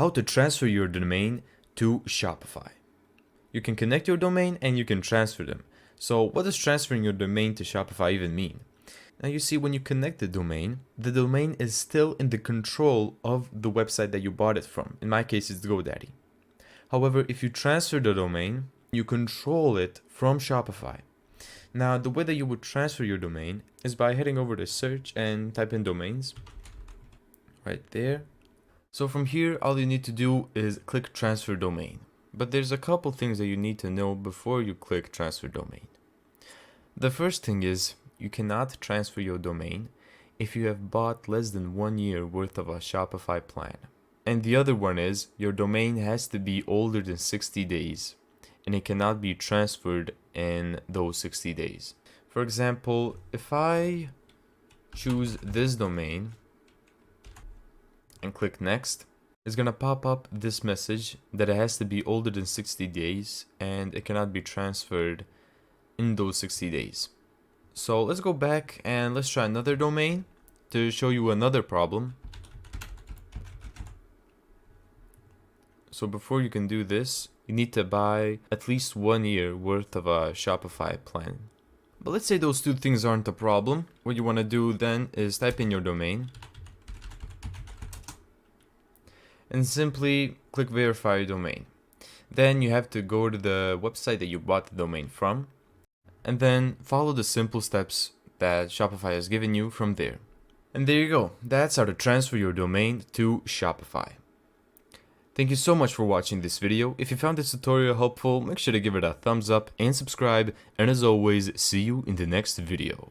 how to transfer your domain to Shopify. You can connect your domain and you can transfer them. So what does transferring your domain to Shopify even mean? Now you see, when you connect the domain is still in the control of the website that you bought it from. In my case, it's GoDaddy. However, if you transfer the domain, you control it from Shopify. Now, the way that you would transfer your domain is by heading over to search and type in domains right there. So from here, all you need to do is click transfer domain. But there's a couple things that you need to know before you click transfer domain. The first thing is you cannot transfer your domain if you have bought less than 1 year worth of a Shopify plan. And the other one is your domain has to be older than 60 days and it cannot be transferred in those 60 days. For example, if I choose this domain and click next, it's gonna pop up this message that it has to be older than 60 days and it cannot be transferred in those 60 days. So let's go back and let's try another domain to show you another problem. So before you can do this, you need to buy at least 1 year worth of a Shopify plan. But let's say those two things aren't a problem. What you want to do then is type in your domain and simply click verify your domain. Then you have to go to the website that you bought the domain from and then follow the simple steps that Shopify has given you from there. And there you go. That's how to transfer your domain to Shopify. Thank you so much for watching this video. If you found this tutorial helpful, make sure to give it a thumbs up and subscribe. And as always, see you in the next video.